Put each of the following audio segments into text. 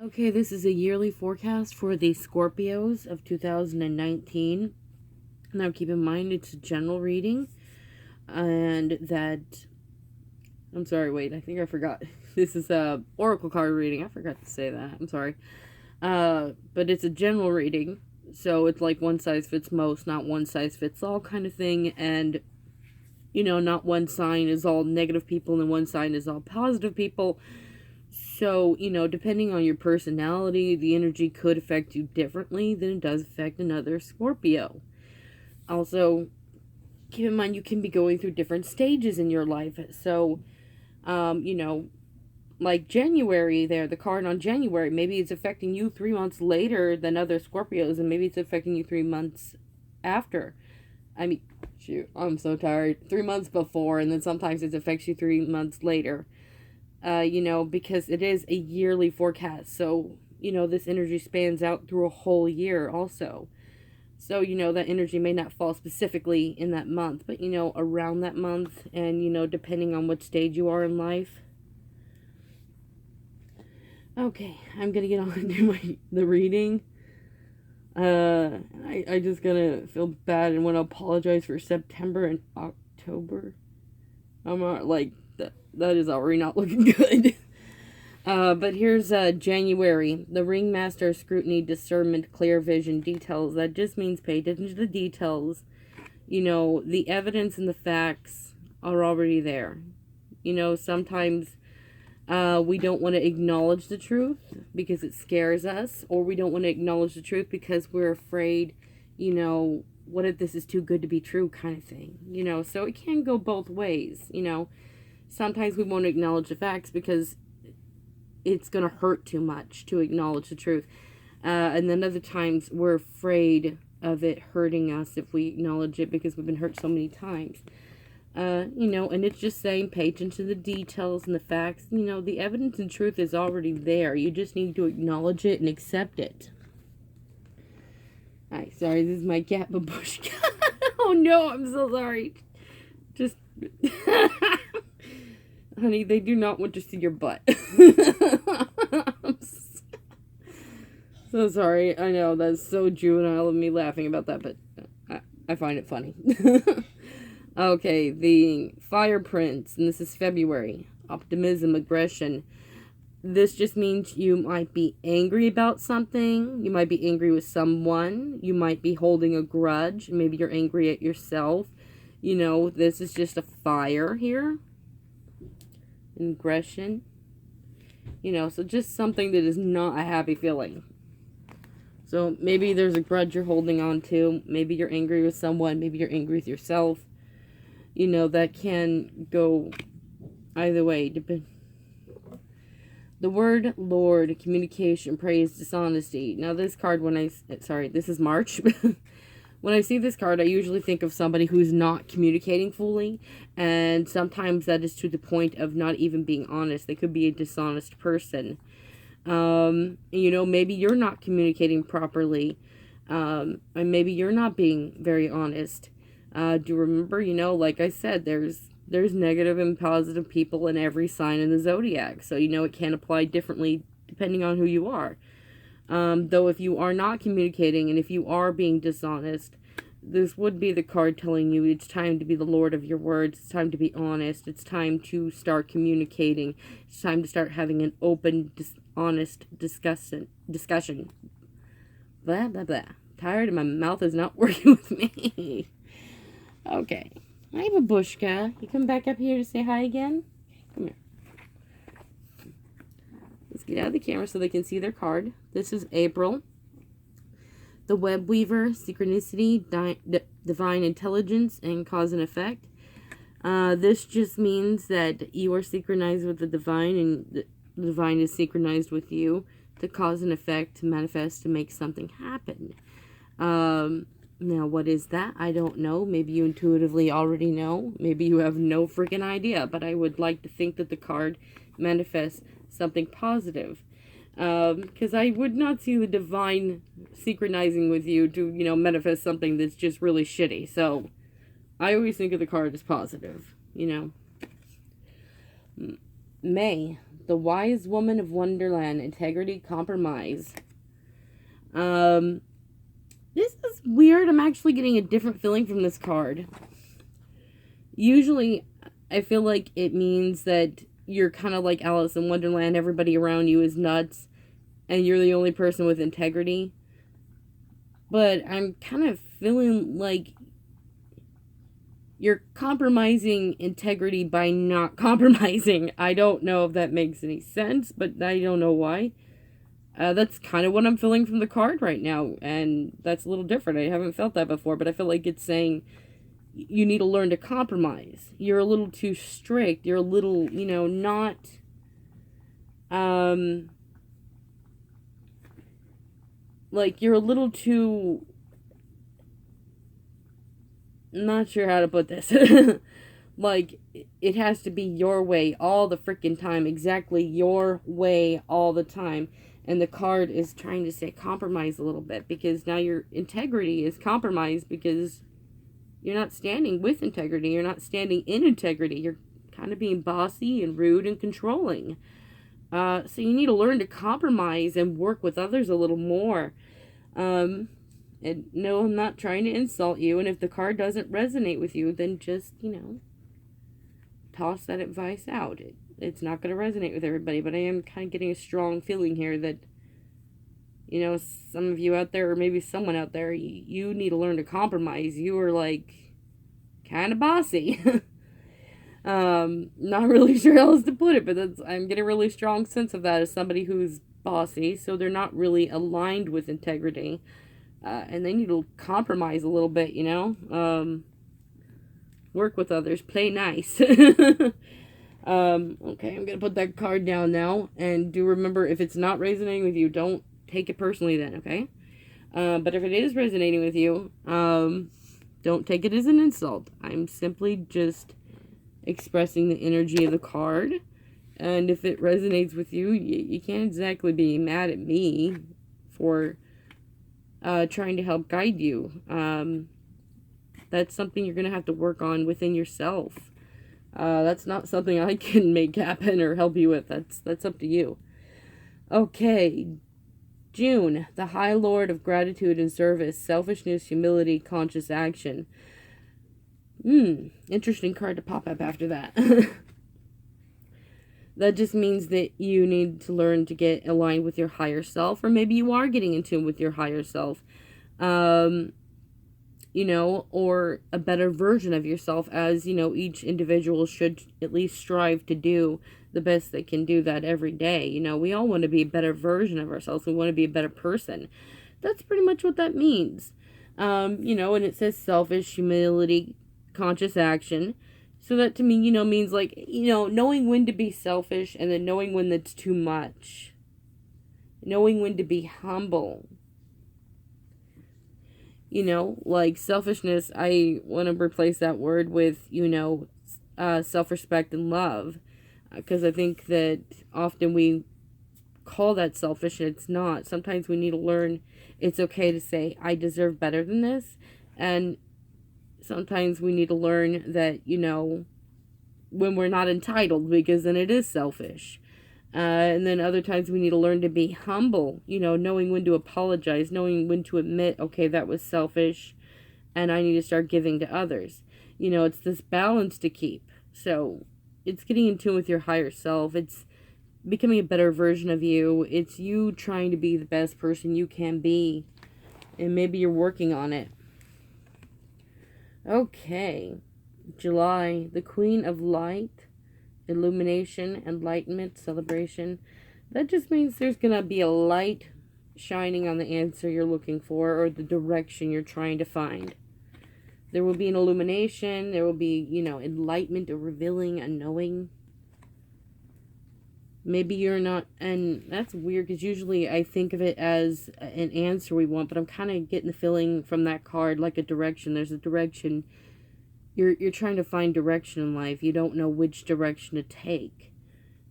Okay, this is a yearly forecast for the Scorpios of 2019. Now, keep in mind it's a general reading, and that. I'm sorry, wait, I think I forgot. This is a oracle card reading. I forgot to say that. I'm sorry. But it's a general reading, so it's like one size fits most, not one size fits all kind of thing, and not one sign is all negative people and one sign is all positive people. So, depending on your personality, the energy could affect you differently than it does affect another Scorpio. Also, keep in mind you can be going through different stages in your life. So, like January there, the card on January, maybe it's affecting you 3 months later than other Scorpios, and maybe it's affecting you 3 months after. I mean, shoot, I'm so tired. 3 months before, and then sometimes it affects you 3 months later. Because it is a yearly forecast. So, this energy spans out through a whole year also. So, that energy may not fall specifically in that month, but, around that month and, depending on what stage you are in life. Okay, I'm going to get on to the reading. I just gonna feel bad and want to apologize for September and October. I'm not like that is already not looking good. But here's January. The ringmaster, scrutiny, discernment, clear vision, details. That just means pay attention to the details. The evidence and the facts are already there. Sometimes we don't want to acknowledge the truth because it scares us, or we don't want to acknowledge the truth because we're afraid, what if this is too good to be true kind of thing. So it can go both ways. Sometimes we won't acknowledge the facts because it's going to hurt too much to acknowledge the truth. And then other times we're afraid of it hurting us if we acknowledge it because we've been hurt so many times. And it's just saying pay attention to the details and the facts. The evidence and truth is already there. You just need to acknowledge it and accept it. Alright, sorry, this is my cat babushka. Oh no, I'm so sorry. Just honey, they do not want to see your butt. I'm so sorry. I know, that's so juvenile of me laughing about that, but I find it funny. Okay, the Fire Prince, and this is February. Optimism, aggression. This just means you might be angry about something. You might be angry with someone. You might be holding a grudge. Maybe you're angry at yourself. This is just a fire here. Aggression. So just something that is not a happy feeling. So maybe there's a grudge you're holding on to. Maybe you're angry with someone. Maybe you're angry with yourself. That can go either way. The word Lord, communication, praise, dishonesty. Now this card, this is March. When I see this card, I usually think of somebody who's not communicating fully. And sometimes that is to the point of not even being honest. They could be a dishonest person. Maybe you're not communicating properly. And maybe you're not being very honest. Do remember, like I said, there's negative and positive people in every sign in the zodiac. So, it can apply differently depending on who you are. Though if you are not communicating and if you are being dishonest, this would be the card telling you it's time to be the Lord of your words. It's time to be honest. It's time to start communicating. It's time to start having an open, honest discussion. Blah, blah, blah. Tired and my mouth is not working with me. Okay. Hi, Babushka. You come back up here to say hi again? Come here. Let's get out of the camera so they can see their card. This is April. The Web Weaver, synchronicity, divine intelligence, and cause and effect. This just means that you are synchronized with the divine, and the divine is synchronized with you to cause and effect, to manifest, to make something happen. Now, what is that? I don't know. Maybe you intuitively already know. Maybe you have no freaking idea. But I would like to think that the card manifests something positive. Because I would not see the divine synchronizing with you to, manifest something that's just really shitty. So, I always think of the card as positive, May. The wise woman of Wonderland. Integrity, compromise. This is weird. I'm actually getting a different feeling from this card. Usually, I feel like it means that you're kind of like Alice in Wonderland. Everybody around you is nuts, and you're the only person with integrity. But I'm kind of feeling like you're compromising integrity by not compromising. I don't know if that makes any sense, but I don't know why. That's kind of what I'm feeling from the card right now, and that's a little different. I haven't felt that before, but I feel like it's saying you need to learn to compromise. You're a little too strict. You're a little, not, like, you're a little too, I'm not sure how to put this. Like, it has to be your way all the freaking time, exactly your way all the time. And the card is trying to say compromise a little bit, because now your integrity is compromised because you're not standing with integrity. You're not standing in integrity. You're kind of being bossy and rude and controlling. So you need to learn to compromise and work with others a little more. And no, I'm not trying to insult you. And if the card doesn't resonate with you, then just, toss that advice out. It's not going to resonate with everybody, but I am kind of getting a strong feeling here that, some of you out there, or maybe someone out there, you need to learn to compromise. You are, like, kind of bossy. Not really sure how else to put it, but I'm getting a really strong sense of that as somebody who's bossy, so they're not really aligned with integrity. And they need to compromise a little bit, work with others, play nice. Okay, I'm gonna put that card down now, and do remember, if it's not resonating with you, don't take it personally then, okay? But if it is resonating with you, don't take it as an insult. I'm simply just expressing the energy of the card, and if it resonates with you, you can't exactly be mad at me for trying to help guide you. That's something you're gonna have to work on within yourself. That's not something I can make happen or help you with. That's up to you. Okay. June, the High Lord of Gratitude and Service, Selfishness, Humility, Conscious Action. Interesting card to pop up after that. That just means that you need to learn to get aligned with your higher self, or maybe you are getting in tune with your higher self. Or a better version of yourself, as, each individual should at least strive to do the best they can do that every day. We all want to be a better version of ourselves. We want to be a better person. That's pretty much what that means. And it says selfish, humility, conscious action. So that to me, means like, knowing when to be selfish, and then knowing when that's too much. Knowing when to be humble. Like selfishness, I want to replace that word with, self-respect and love. Because I think that often we call that selfish, and it's not. Sometimes we need to learn it's okay to say, I deserve better than this. And sometimes we need to learn that, when we're not entitled, because then it is selfish. And then other times we need to learn to be humble, knowing when to apologize, knowing when to admit, okay, that was selfish, and I need to start giving to others. It's this balance to keep. So it's getting in tune with your higher self. It's becoming a better version of you. It's you trying to be the best person you can be, and maybe you're working on it. Okay, July, the Queen of Light. Illumination, enlightenment, celebration. That just means there's going to be a light shining on the answer you're looking for, or the direction you're trying to find. There will be an illumination. There will be, enlightenment, or revealing, a knowing. Maybe you're not, and that's weird, because usually I think of it as an answer we want, but I'm kind of getting the feeling from that card like a direction. There's a direction. You're trying to find direction in life. You don't know which direction to take.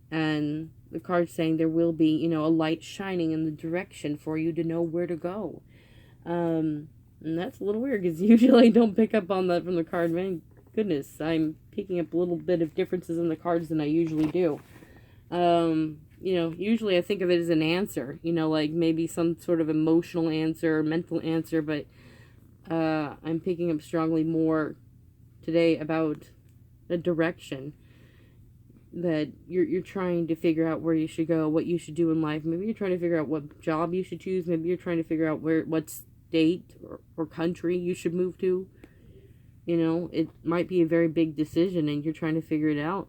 And the card's saying there will be, a light shining in the direction for you to know where to go. And that's a little weird, because usually I don't pick up on that from the card. Man, goodness, I'm picking up a little bit of differences in the cards than I usually do. Usually I think of it as an answer, like maybe some sort of emotional answer or mental answer, but I'm picking up strongly more today about a direction that you're trying to figure out where you should go, what you should do in life. Maybe you're trying to figure out what job you should choose. Maybe you're trying to figure out what state or country you should move to. It might be a very big decision and you're trying to figure it out.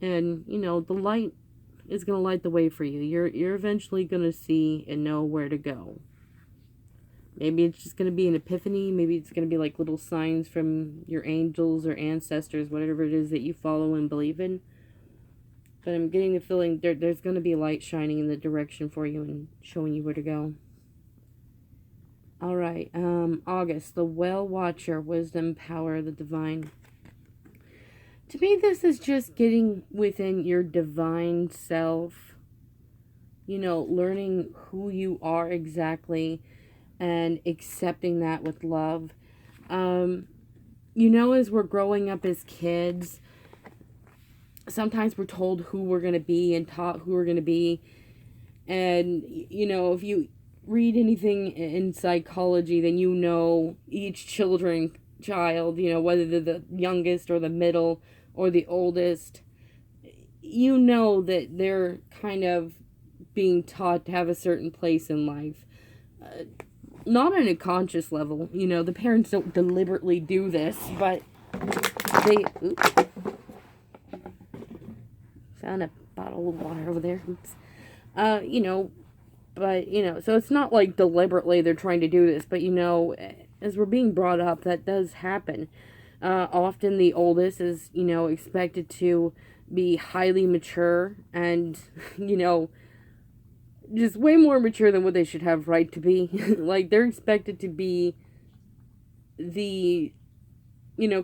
And, the light is going to light the way for you. You're eventually going to see and know where to go. Maybe it's just going to be an epiphany. Maybe it's going to be like little signs from your angels or ancestors, whatever it is that you follow and believe in. But I'm getting the feeling there's going to be light shining in the direction for you and showing you where to go. All right, August, the Well Watcher, wisdom, power, the divine. To me, this is just getting within your divine self, learning who you are exactly and accepting that with love. As we're growing up as kids, sometimes we're told who we're going to be and taught who we're going to be. And, if you read anything in psychology, then each child, whether they're the youngest or the middle or the oldest, that they're kind of being taught to have a certain place in life. Not on a conscious level. The parents don't deliberately do this, but they... Oops. Found a bottle of water over there. Oops. So it's not like deliberately they're trying to do this, but as we're being brought up, that does happen. Often the oldest is, expected to be highly mature and, just way more mature than what they should have right to be. Like, they're expected to be the,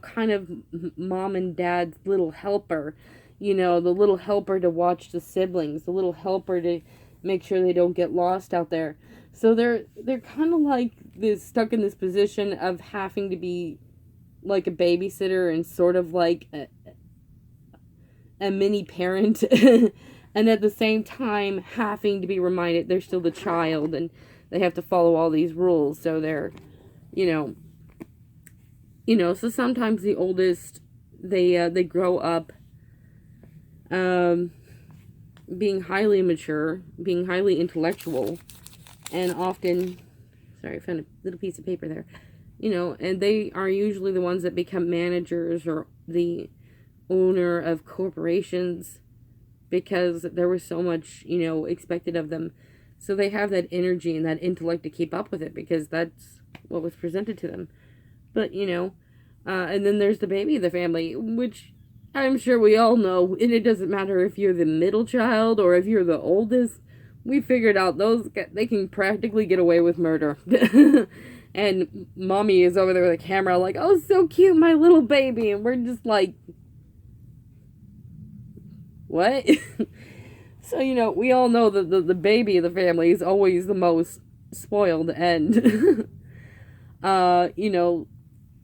kind of mom and dad's little helper, the little helper to watch the siblings, the little helper to make sure they don't get lost out there. So they're kind of like stuck in this position of having to be like a babysitter and sort of like a mini parent and at the same time having to be reminded they're still the child and they have to follow all these rules. So they're so sometimes the oldest, they grow up being highly mature, being highly intellectual, and often, sorry, I found a little piece of paper there, and they are usually the ones that become managers or the owner of corporations because there was so much, expected of them. So they have that energy and that intellect to keep up with it because that's what was presented to them. But, and then there's the baby of the family, which I'm sure we all know, and it doesn't matter if you're the middle child or if you're the oldest. We figured out they can practically get away with murder. And mommy is over there with a camera like, oh, so cute, my little baby. And we're just like, what? So, we all know that the baby of the family is always the most spoiled and,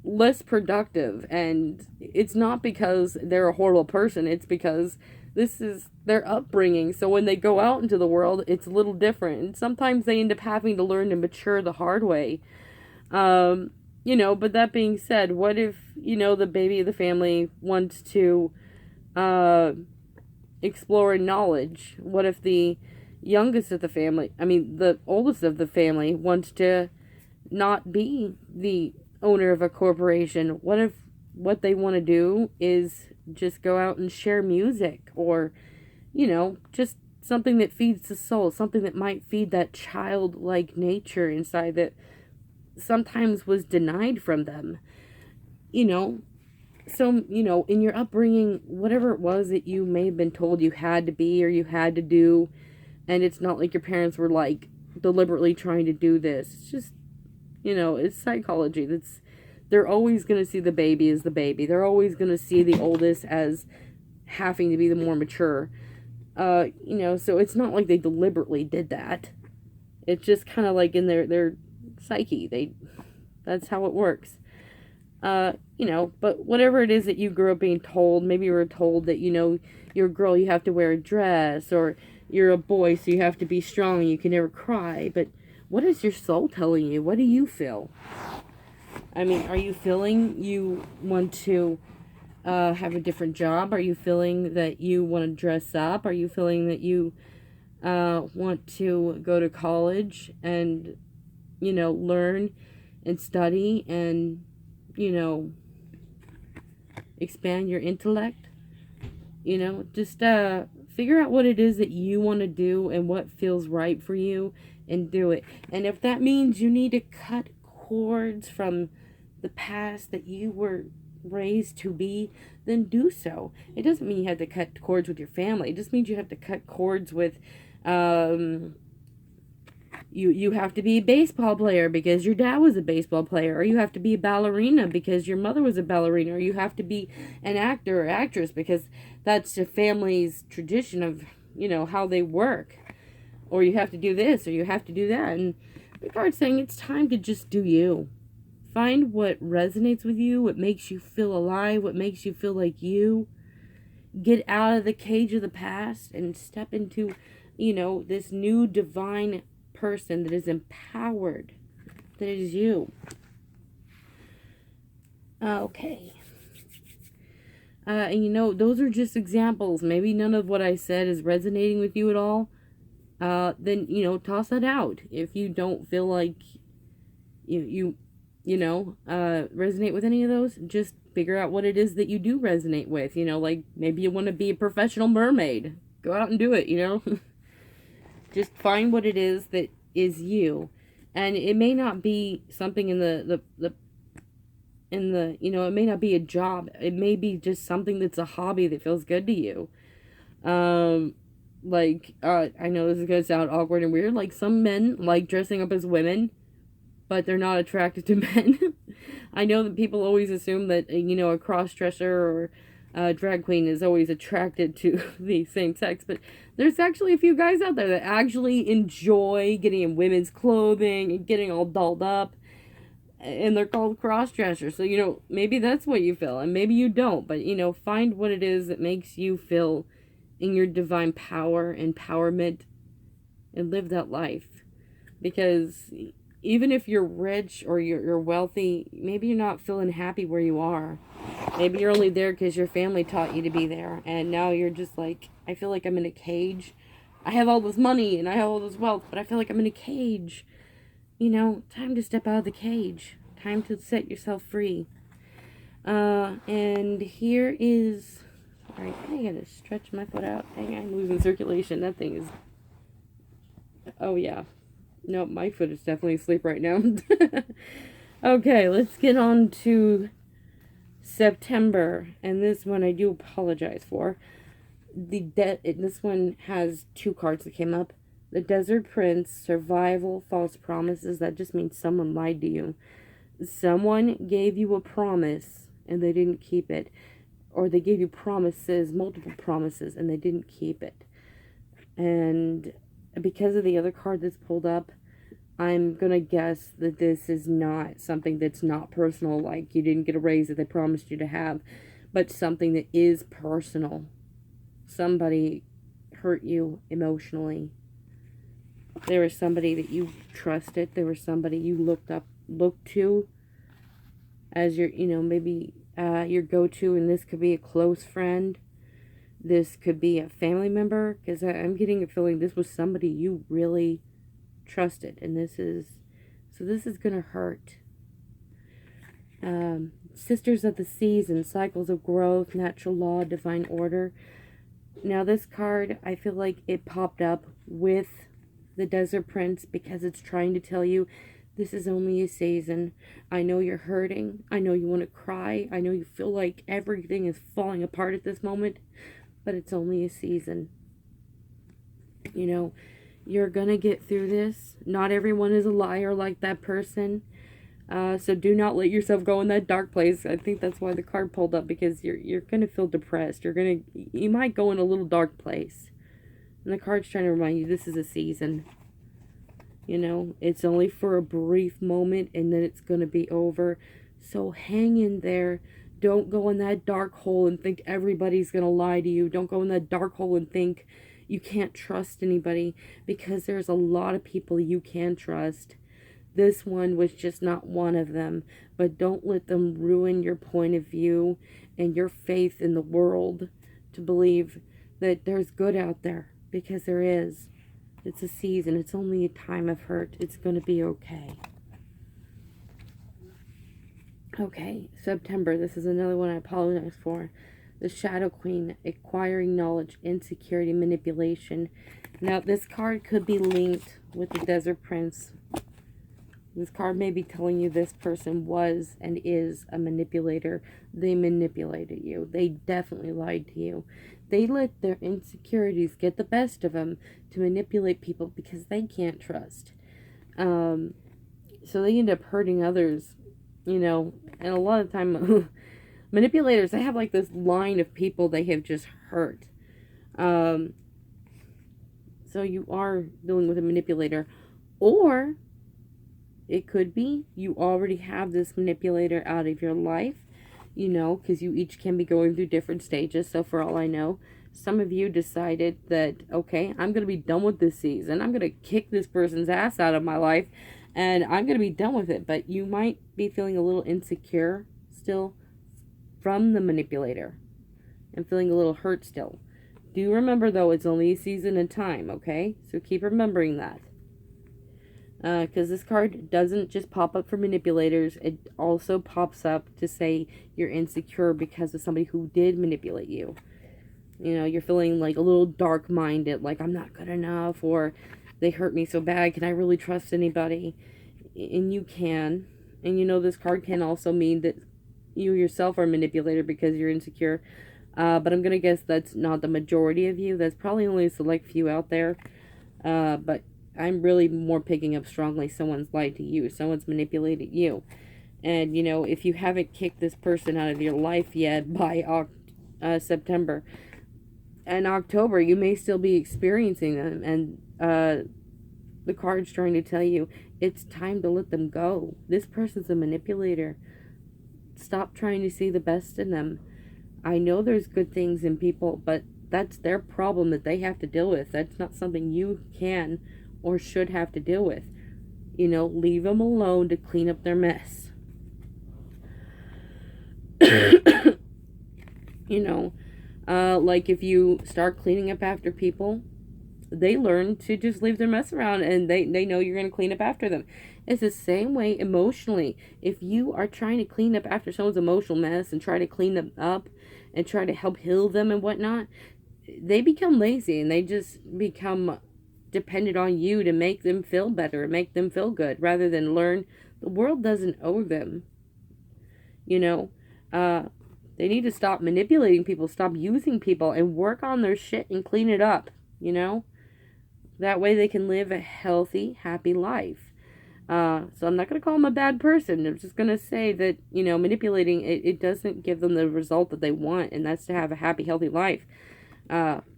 less productive. And it's not because they're a horrible person. It's because this is their upbringing. So when they go out into the world, it's a little different. And sometimes they end up having to learn to mature the hard way. But that being said, what if, the baby of the family wants to, explore knowledge? What if the youngest of the family, the oldest of the family wants to not be the owner of a corporation? What if what they want to do is just go out and share music or, just something that feeds the soul, something that might feed that childlike nature inside that sometimes was denied from them, So, in your upbringing, whatever it was that you may have been told you had to be or you had to do, and it's not like your parents were, like, deliberately trying to do this. It's just, it's psychology. They're always going to see the baby as the baby. They're always going to see the oldest as having to be the more mature. So it's not like they deliberately did that. It's just kind of like in their psyche. That's how it works. But whatever it is that you grew up being told, maybe you were told that, you're a girl, you have to wear a dress, or you're a boy, so you have to be strong, you can never cry. But what is your soul telling you? What do you feel? I mean, are you feeling you want to have a different job? Are you feeling that you want to dress up? Are you feeling that you want to go to college and, learn and study and, expand your intellect? Just figure out what it is that you want to do and what feels right for you, and do it. And if that means you need to cut cords from the past that you were raised to be, then do so. It doesn't mean you have to cut cords with your family. It just means you have to cut cords with you have to be a baseball player because your dad was a baseball player, or you have to be a ballerina because your mother was a ballerina, or you have to be an actor or actress because that's the family's tradition of, how they work, or you have to do this or you have to do that. And the card's saying it's time to just do you. Find what resonates with you, what makes you feel alive, what makes you feel like you. Get out of the cage of the past and step into, this new divine person that is empowered, that is you. Okay. And those are just examples. Maybe none of what I said is resonating with you at all. Then, toss that out. If you don't feel like you resonate with any of those, just figure out what it is that you do resonate with. Like maybe you want to be a professional mermaid. Go out and do it, Just find what it is that is you. And it may not be something in it may not be a job. It may be just something that's a hobby that feels good to you. I know this is going to sound awkward and weird. Like, some men like dressing up as women, but they're not attracted to men. I know that people always assume that, a cross-dresser or a drag queen is always attracted to the same sex, but there's actually a few guys out there that actually enjoy getting in women's clothing and getting all dolled up, and they're called cross-dressers. So, maybe that's what you feel, and maybe you don't, but, find what it is that makes you feel in your divine power, empowerment, and live that life. Because even if you're rich or you're wealthy, maybe you're not feeling happy where you are. Maybe you're only there because your family taught you to be there, and now you're just like, I feel like I'm in a cage. I have all this money and I have all this wealth, but I feel like I'm in a cage. Time to step out of the cage. Time to set yourself free. And here is... Alright, I gotta stretch my foot out. Dang, I'm losing circulation. That thing is... Oh, yeah. No, my foot is definitely asleep right now. Okay, let's get on to September. And this one I do apologize for. This one has two cards that came up. The Desert Prince, Survival, False Promises. That just means someone lied to you. Someone gave you a promise and they didn't keep it. Or they gave you promises, multiple promises, and they didn't keep it. And because of the other card that's pulled up, I'm going to guess that this is not something that's not personal, like you didn't get a raise that they promised you to have, but something that is personal. Somebody hurt you emotionally. There was somebody that you trusted. There was somebody you looked to as your, maybe your go-to, and this could be a close friend. This could be a family member, because I'm getting a feeling this was somebody you really trusted, and this is going to hurt. Sisters of the Season, Cycles of Growth, Natural Law, Divine Order. Now this card, I feel like it popped up with the Desert Prince because it's trying to tell you this is only a season. I know you're hurting. I know you want to cry. I know you feel like everything is falling apart at this moment, but it's only a season. You're going to get through this. Not everyone is a liar like that person. So do not let yourself go in that dark place. I think that's why the card pulled up, because you're going to feel depressed. You might go in a little dark place. And the card's trying to remind you this is a season. It's only for a brief moment, and then it's going to be over. So hang in there. Don't go in that dark hole and think everybody's going to lie to you. Don't go in that dark hole and think you can't trust anybody, because there's a lot of people you can trust. This one was just not one of them. But don't let them ruin your point of view and your faith in the world to believe that there's good out there, because there is. It's a season. It's only a time of hurt. It's going to be okay. Okay, September. This is another one I apologize for. The Shadow Queen, acquiring knowledge, insecurity, manipulation. Now, this card could be linked with the Desert Prince. This card may be telling you this person was and is a manipulator. They manipulated you. They definitely lied to you. They let their insecurities get the best of them to manipulate people because they can't trust. So they end up hurting others, you know, and a lot of time manipulators, they have like this line of people they have just hurt. So you are dealing with a manipulator, or it could be you already have this manipulator out of your life, you know, because you each can be going through different stages. So for all I know, some of you decided that, okay, I'm going to be done with this season. I'm going to kick this person's ass out of my life, and I'm going to be done with it. But you might be feeling a little insecure still from the manipulator and feeling a little hurt still. Do remember, though, it's only a season and time, okay? So keep remembering that. Because this card doesn't just pop up for manipulators. It also pops up to say you're insecure because of somebody who did manipulate you. You know, you're feeling like a little dark-minded, like I'm not good enough, or they hurt me so bad, can I really trust anybody? And you can. And you know, this card can also mean that you yourself are a manipulator because you're insecure. But I'm going to guess that's not the majority of you. That's probably only a select few out there. But I'm really more picking up strongly someone's lied to you. Someone's manipulated you. And, you know, if you haven't kicked this person out of your life yet by September and October, you may still be experiencing them. And the card's trying to tell you it's time to let them go. This person's a manipulator. Stop trying to see the best in them. I know there's good things in people, but that's their problem that they have to deal with. That's not something you can or should have to deal with. You know, leave them alone to clean up their mess. You know, like if you start cleaning up after people, they learn to just leave their mess around, and they know you're going to clean up after them. It's the same way emotionally. If you are trying to clean up after someone's emotional mess and try to clean them up and try to help heal them and whatnot, they become lazy and they just become dependent on you to make them feel better and make them feel good, rather than learn the world doesn't owe them. You know, they need to stop manipulating people, stop using people, and work on their shit and clean it up, you know? That way they can live a healthy, happy life. So I'm not going to call them a bad person. I'm just going to say that, you know, manipulating, it doesn't give them the result that they want, and that's to have a happy, healthy life.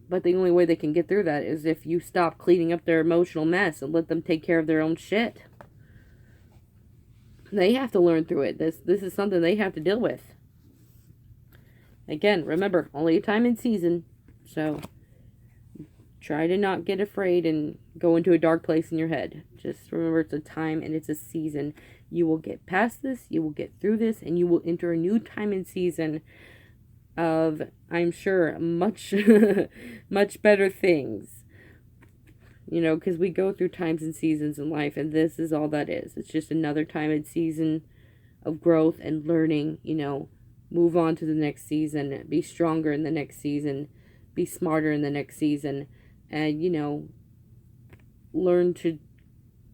But the only way they can get through that is if you stop cleaning up their emotional mess and let them take care of their own shit. They have to learn through it. This is something they have to deal with. Again, remember, only a time and season. So try to not get afraid and go into a dark place in your head. Just remember, it's a time and it's a season. You will get past this, you will get through this, and you will enter a new time and season of, I'm sure, much much better things. You know, because we go through times and seasons in life, and this is all that is. It's just another time and season of growth and learning. You know, move on to the next season, be stronger in the next season, be smarter in the next season, and, you know, learn to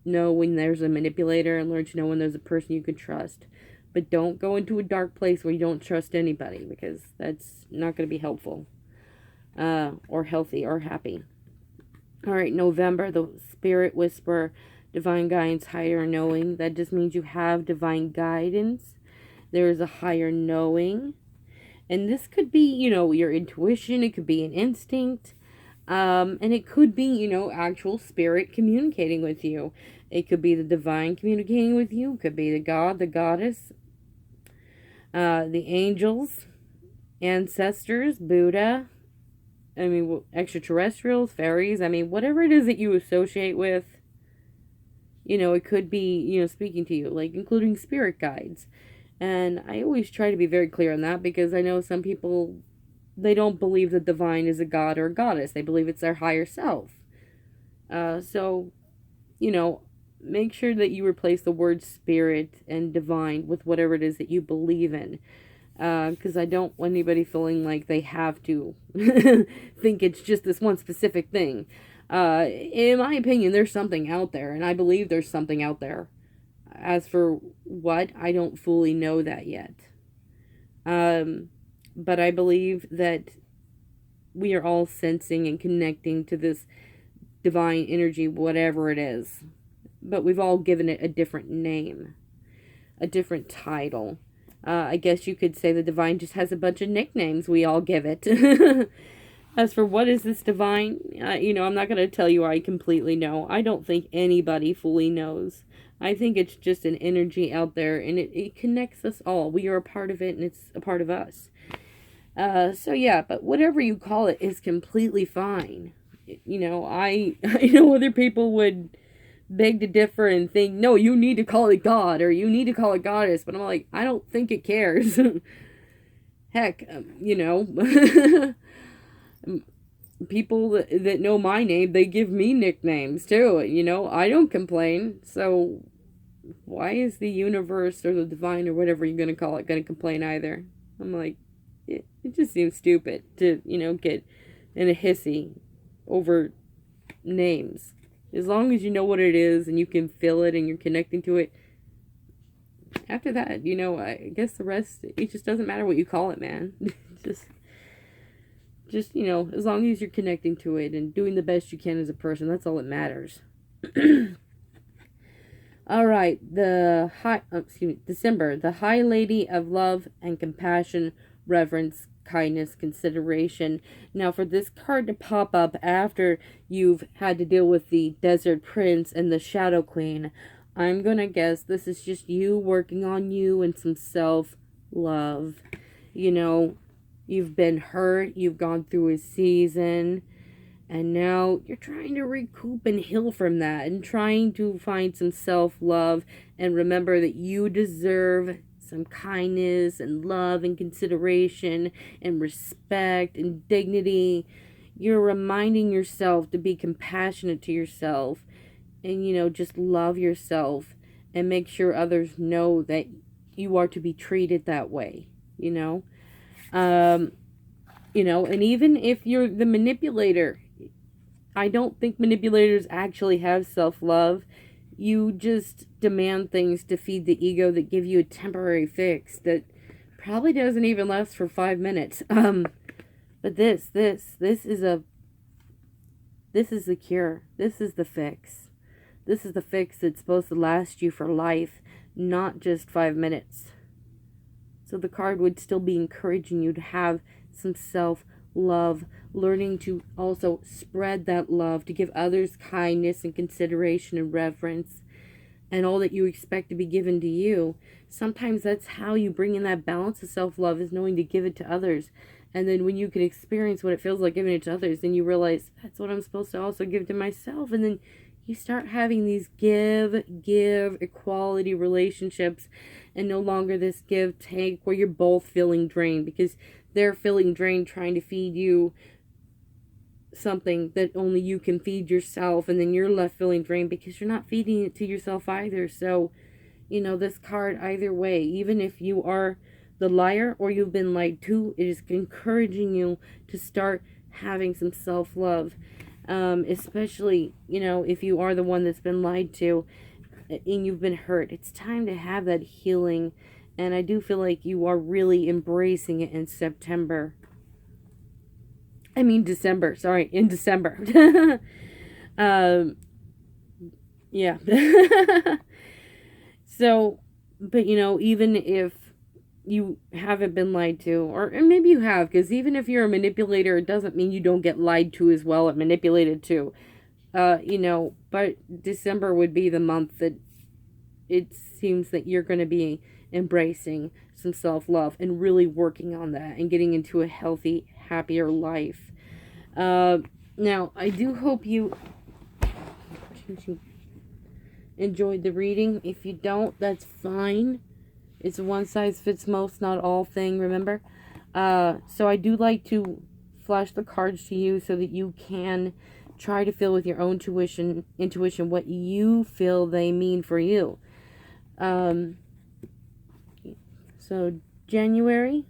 know when there's a manipulator and learn to know when there's a person you can trust. But don't go into a dark place where you don't trust anybody, because that's not going to be helpful or healthy or happy. All right, November, the Spirit Whisperer, Divine Guidance, Higher Knowing. That just means you have divine guidance. There is a higher knowing. And this could be, you know, your intuition. It could be an instinct. And it could be, you know, actual spirit communicating with you. It could be the divine communicating with you. It could be the god, the goddess. The angels, ancestors, Buddha, I mean, extraterrestrials, fairies, I mean, whatever it is that you associate with, it could be, speaking to you, like including spirit guides. And I always try to be very clear on that because I know some people, they don't believe the divine is a god or a goddess. They believe it's their higher self. So, make sure that you replace the word spirit and divine with whatever it is that you believe in. Because I don't want anybody feeling like they have to think it's just this one specific thing. In my opinion, there's something out there, and I believe there's something out there. As for what, I don't fully know that yet. But I believe that we are all sensing and connecting to this divine energy, whatever it is. But we've all given it a different name, a different title. I guess you could say the divine just has a bunch of nicknames we all give it. As for what is this divine, I'm not going to tell you I completely know. I don't think anybody fully knows. I think it's just an energy out there, and it connects us all. We are a part of it, and it's a part of us. So yeah, but whatever you call it is completely fine. I know other people would beg to differ and think, no, you need to call it God, or you need to call it goddess, but I'm like, I don't think it cares. Heck, people that know my name, they give me nicknames too. I don't complain. So why is the universe or the divine or whatever you're going to call it going to complain either? I'm like, it just seems stupid to, get in a hissy over names. As long as you know what it is and you can feel it and you're connecting to it. After that, I guess the rest, it just doesn't matter what you call it, man. just, as long as you're connecting to it and doing the best you can as a person, that's all that matters. All right, December, the High Lady of Love and Compassion, Reverence, Kindness, Consideration. Now, for this card to pop up after you've had to deal with the Desert Prince and the Shadow Queen, I'm gonna guess this is just you working on you and some self-love. You've been hurt, you've gone through a season, and now you're trying to recoup and heal from that and trying to find some self-love and remember that you deserve some kindness and love and consideration and respect and dignity. You're reminding yourself to be compassionate to yourself and, just love yourself and make sure others know that you are to be treated that way, and even if you're the manipulator, I don't think manipulators actually have self-love. You just demand things to feed the ego that give you a temporary fix that probably doesn't even last for 5 minutes. But this is the cure. This is the fix. This is the fix that's supposed to last you for life, not just 5 minutes. So the card would still be encouraging you to have some self-love, learning to also spread that love, to give others kindness and consideration and reverence, and all that you expect to be given to you. Sometimes that's how you bring in that balance of self-love, is knowing to give it to others. And then when you can experience what it feels like giving it to others, then you realize that's what I'm supposed to also give to myself. And then you start having these give equality relationships, and no longer this give take where you're both feeling drained because they're feeling drained trying to feed you something that only you can feed yourself, and then you're left feeling drained because you're not feeding it to yourself either. So this card, either way, even if you are the liar or you've been lied to, it is encouraging you to start having some self-love. Especially, if you are the one that's been lied to and you've been hurt, it's time to have that healing. And I do feel like you are really embracing it in December. Sorry, in December. Yeah. So, but even if you haven't been lied to, or maybe you have, because even if you're a manipulator, it doesn't mean you don't get lied to as well and manipulated too. But December would be the month that it seems that you're going to be embracing some self-love and really working on that and getting into a healthy, happier life. Now, I do hope you enjoyed the reading. If you don't, that's fine. It's a one-size-fits-most, not all thing, remember? So I do like to flash the cards to you so that you can try to feel with your own intuition what you feel they mean for you. So January,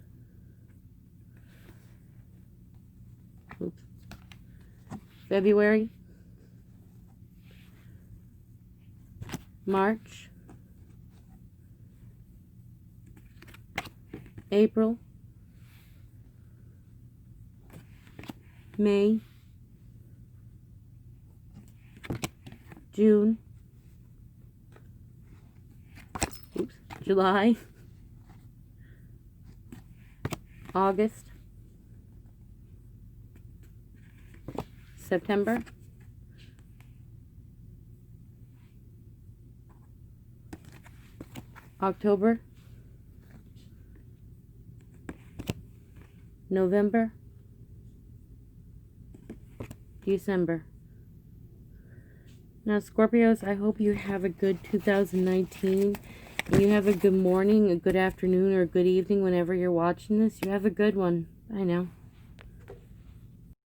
February, March, April, May, June, July, August, September, October, November, December. Now, Scorpios, I hope you have a good 2019. And you have a good morning, a good afternoon, or a good evening whenever you're watching this. You have a good one. Bye now.